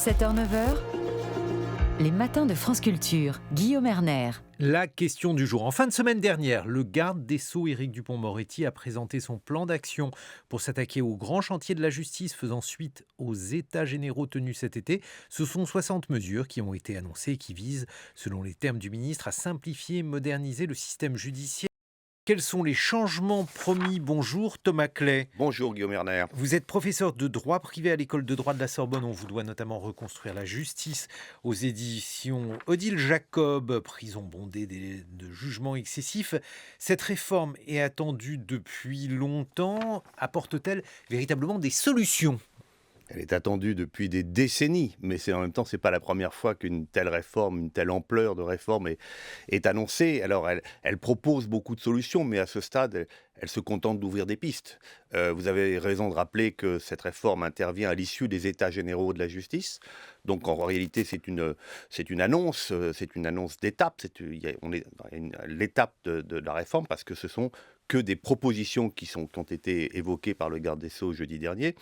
7h-9h, les matins de France Culture. Guillaume Erner. La question du jour. En fin de semaine dernière, le garde des Sceaux Éric Dupond-Moretti a présenté son plan d'action pour s'attaquer aux grands chantiers de la justice faisant suite aux états généraux tenus cet été. Ce sont 60 mesures qui ont été annoncées et qui visent, selon les termes du ministre, à simplifier et moderniser le système judiciaire. Quels sont les changements promis? Bonjour Thomas Clay. Bonjour Guillaume Erner. Vous êtes professeur de droit privé à l'école de droit de la Sorbonne. On vous doit notamment reconstruire la justice aux éditions Odile Jacob. Prison bondée de jugements excessifs. Cette réforme est attendue depuis longtemps. Apporte-t-elle véritablement des solutions? Elle est attendue depuis des décennies, mais en même temps, c'est pas la première fois qu'une telle réforme, une telle ampleur de réforme est annoncée. Alors, elle propose beaucoup de solutions, mais à ce stade, elle se contente d'ouvrir des pistes. Vous avez raison de rappeler que cette réforme intervient à l'issue des États généraux de la justice. Donc, en réalité, c'est une annonce d'étape. On est dans l'étape de la réforme parce que ce sont que des propositions qui ont été évoquées par le garde des Sceaux jeudi dernier.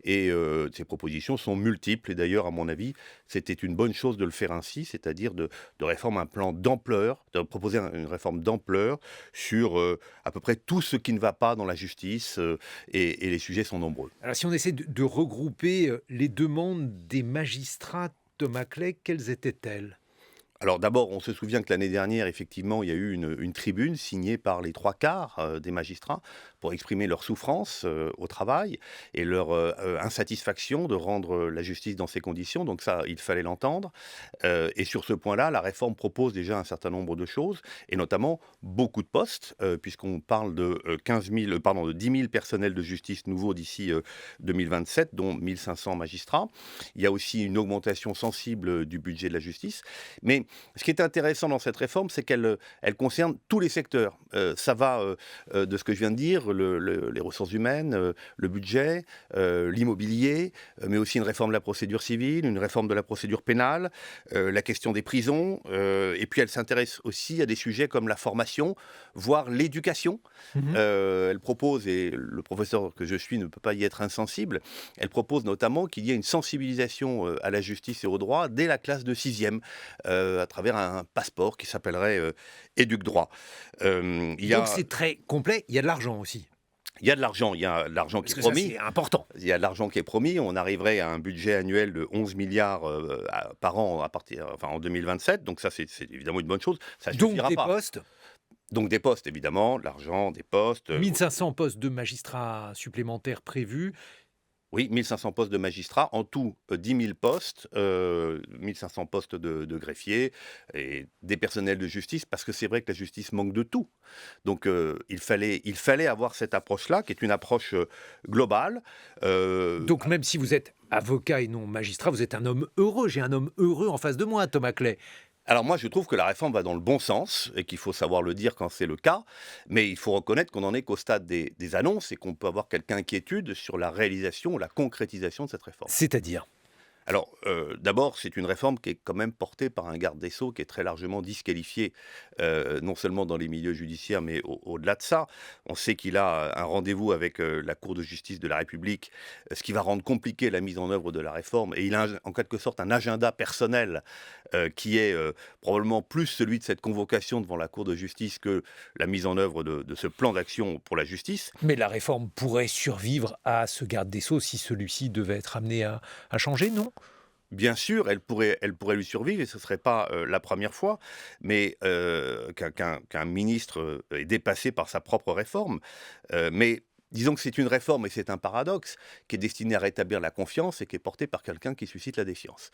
Et ces propositions sont multiples. Et d'ailleurs, à mon avis, c'était une bonne chose de le faire ainsi, c'est-à-dire de réformer un plan d'ampleur, de proposer une réforme d'ampleur sur à peu près tout ce qui ne va pas dans la justice. Et les sujets sont nombreux. Alors, si on essaie de regrouper les demandes des magistrats, Thomas Clay, quelles étaient-elles ? Alors d'abord, on se souvient que l'année dernière, effectivement, il y a eu une tribune signée par les 3/4 des magistrats pour exprimer leur souffrance au travail et leur insatisfaction de rendre la justice dans ces conditions. Donc ça, il fallait l'entendre. Et sur ce point-là, la réforme propose déjà un certain nombre de choses, et notamment beaucoup de postes, puisqu'on parle de 10 000 personnels de justice nouveaux d'ici 2027, dont 1 500 magistrats. Il y a aussi une augmentation sensible du budget de la justice. Mais ce qui est intéressant dans cette réforme, c'est qu'elle concerne tous les secteurs. Ça va de ce que je viens de dire, les ressources humaines, le budget, l'immobilier, mais aussi une réforme de la procédure civile, une réforme de la procédure pénale, la question des prisons, et puis elle s'intéresse aussi à des sujets comme la formation, voire l'éducation. Elle propose, et le professeur que je suis ne peut pas y être insensible, elle propose notamment qu'il y ait une sensibilisation à la justice et au droit dès la classe de 6e, à travers un passeport qui s'appellerait Éduc-Droit. Donc c'est très complet, il y a de l'argent aussi. Il y a de l'argent, qui est promis. C'est important. Il y a de l'argent qui est promis. On arriverait à un budget annuel de 11 milliards par an en 2027. Donc ça, c'est évidemment une bonne chose. Ça suffira pas. Postes. Donc des postes, évidemment, de l'argent, des postes. 1 500 postes de magistrats supplémentaires prévus. Oui, 1 500 postes de magistrats, en tout 10 000 postes, 1 500 postes de greffiers et des personnels de justice, parce que c'est vrai que la justice manque de tout. Donc il fallait avoir cette approche-là, qui est une approche globale. Donc même si vous êtes avocat et non magistrat, vous êtes un homme heureux. J'ai un homme heureux en face de moi, Thomas Clay. Alors moi, je trouve que la réforme va dans le bon sens et qu'il faut savoir le dire quand c'est le cas, mais il faut reconnaître qu'on n'en est qu'au stade des annonces et qu'on peut avoir quelques inquiétudes sur la réalisation, la concrétisation de cette réforme. C'est-à-dire ? Alors, d'abord, c'est une réforme qui est quand même portée par un garde des Sceaux qui est très largement disqualifié, non seulement dans les milieux judiciaires, mais au-delà de ça. On sait qu'il a un rendez-vous avec la Cour de justice de la République, ce qui va rendre compliqué la mise en œuvre de la réforme. Et il a en quelque sorte un agenda personnel qui est probablement plus celui de cette convocation devant la Cour de justice que la mise en œuvre de ce plan d'action pour la justice. Mais la réforme pourrait survivre à ce garde des Sceaux si celui-ci devait être amené à changer, non ? Bien sûr, elle pourrait lui survivre et ce ne serait pas la première fois, mais qu'un ministre est dépassé par sa propre réforme. Mais disons que c'est une réforme, et c'est un paradoxe, qui est destinée à rétablir la confiance et qui est portée par quelqu'un qui suscite la défiance.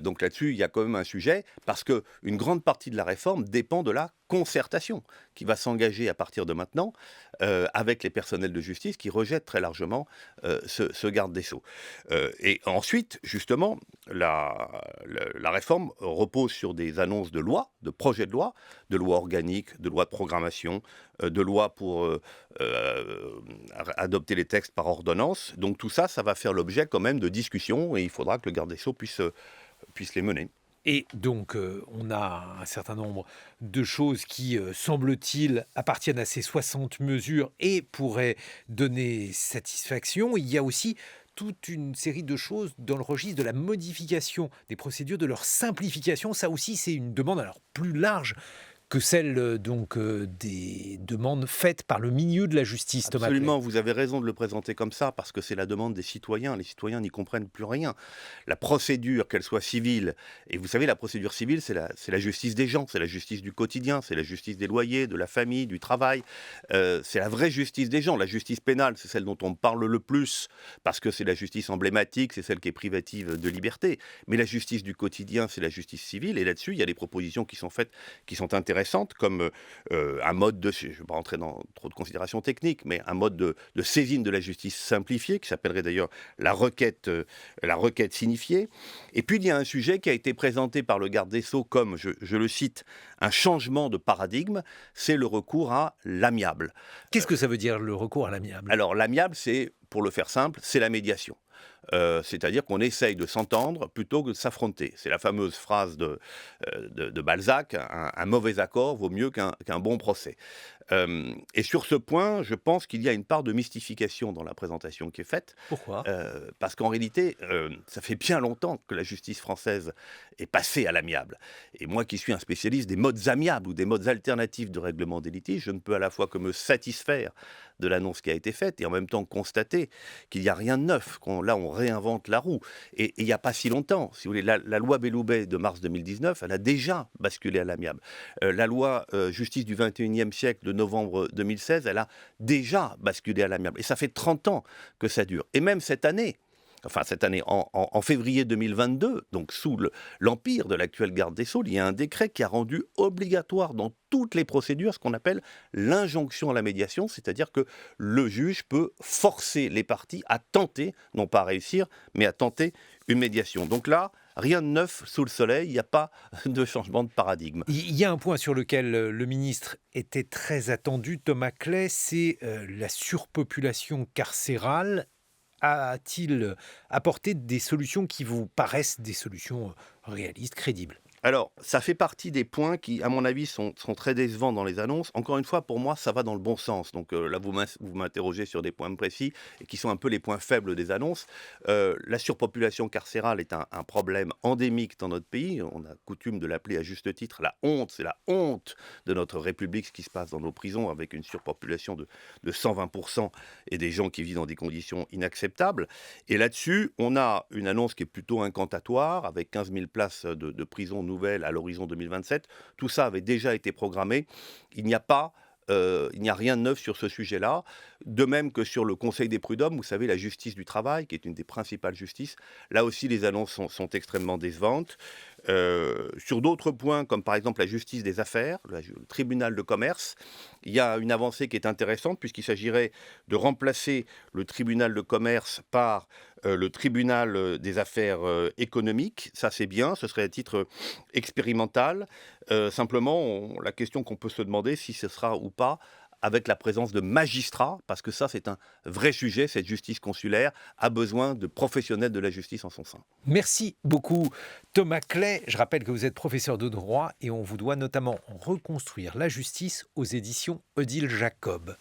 Donc là-dessus, il y a quand même un sujet, parce qu'une grande partie de la réforme dépend de la concertation qui va s'engager à partir de maintenant avec les personnels de justice qui rejettent très largement ce garde des Sceaux. Et ensuite, justement, la réforme repose sur des annonces de loi, de projets de loi organiques, de loi de programmation, de loi pour adopter les textes par ordonnance. Donc tout ça, ça va faire l'objet quand même de discussions et il faudra que le garde des Sceaux puisse les mener. Et donc, on a un certain nombre de choses qui, semble-t-il, appartiennent à ces 60 mesures et pourraient donner satisfaction. Il y a aussi toute une série de choses dans le registre de la modification des procédures, de leur simplification. Ça aussi, c'est une demande alors plus large que celle des demandes faites par le milieu de la justice, Thomas Clay. Absolument, vous avez raison de le présenter comme ça, parce que c'est la demande des citoyens. Les citoyens n'y comprennent plus rien. La procédure, qu'elle soit civile, et vous savez, la procédure civile, c'est la justice des gens, c'est la justice du quotidien, c'est la justice des loyers, de la famille, du travail. C'est la vraie justice des gens. La justice pénale, c'est celle dont on parle le plus, parce que c'est la justice emblématique, c'est celle qui est privative de liberté. Mais la justice du quotidien, c'est la justice civile, et là-dessus, il y a des propositions qui sont faites, qui sont intéressantes, comme un mode de, je ne vais pas rentrer dans trop de considérations techniques, mais un mode de saisine de la justice simplifiée, qui s'appellerait d'ailleurs la requête signifiée. Et puis il y a un sujet qui a été présenté par le garde des Sceaux comme, je le cite, un changement de paradigme, c'est le recours à l'amiable. Qu'est-ce que ça veut dire, le recours à l'amiable ? Alors l'amiable, c'est, pour le faire simple, c'est la médiation. C'est-à-dire qu'on essaye de s'entendre plutôt que de s'affronter. C'est la fameuse phrase de Balzac, un mauvais accord vaut mieux qu'un bon procès. Et sur ce point, je pense qu'il y a une part de mystification dans la présentation qui est faite. Pourquoi ? Parce qu'en réalité, ça fait bien longtemps que la justice française est passée à l'amiable. Et moi qui suis un spécialiste des modes amiables ou des modes alternatifs de règlement des litiges, je ne peux à la fois que me satisfaire de l'annonce qui a été faite et en même temps constater qu'il n'y a rien de neuf, là on réinvente la roue. Et il n'y a pas si longtemps, si vous voulez, la loi Belloubet de mars 2019, elle a déjà basculé à l'amiable. La loi justice du 21e siècle de novembre 2016, elle a déjà basculé à l'amiable. Et ça fait 30 ans que ça dure. Et même cette année, en février 2022, donc sous l'empire de l'actuel garde des Sceaux, il y a un décret qui a rendu obligatoire dans toutes les procédures ce qu'on appelle l'injonction à la médiation, c'est-à-dire que le juge peut forcer les parties à tenter, non pas à réussir, mais à tenter une médiation. Donc là, rien de neuf sous le soleil, il n'y a pas de changement de paradigme. Il y a un point sur lequel le ministre était très attendu, Thomas Clay, c'est la surpopulation carcérale. A-t-il apporté des solutions qui vous paraissent des solutions réalistes, crédibles ? Alors, ça fait partie des points qui, à mon avis, sont très décevants dans les annonces. Encore une fois, pour moi, ça va dans le bon sens. Donc là, vous m'interrogez sur des points précis et qui sont un peu les points faibles des annonces. La surpopulation carcérale est un problème endémique dans notre pays. On a coutume de l'appeler à juste titre la honte. C'est la honte de notre République, ce qui se passe dans nos prisons, avec une surpopulation de 120% et des gens qui vivent dans des conditions inacceptables. Et là-dessus, on a une annonce qui est plutôt incantatoire, avec 15 000 places de prison nouvelles à l'horizon 2027. Tout ça avait déjà été programmé. Il n'y a rien de neuf sur ce sujet-là. De même que sur le Conseil des prud'hommes, vous savez, la justice du travail, qui est une des principales justices, là aussi les annonces sont extrêmement décevantes. Sur d'autres points, comme par exemple la justice des affaires, le tribunal de commerce, il y a une avancée qui est intéressante, puisqu'il s'agirait de remplacer le tribunal de commerce par le tribunal des affaires économiques. Ça, c'est bien, ce serait à titre expérimental. Simplement, la question qu'on peut se demander, si ce sera ou pas avec la présence de magistrats, parce que ça, c'est un vrai sujet. Cette justice consulaire a besoin de professionnels de la justice en son sein. Merci beaucoup, Thomas Clay. Je rappelle que vous êtes professeur de droit et on vous doit notamment reconstruire la justice aux éditions Odile Jacob.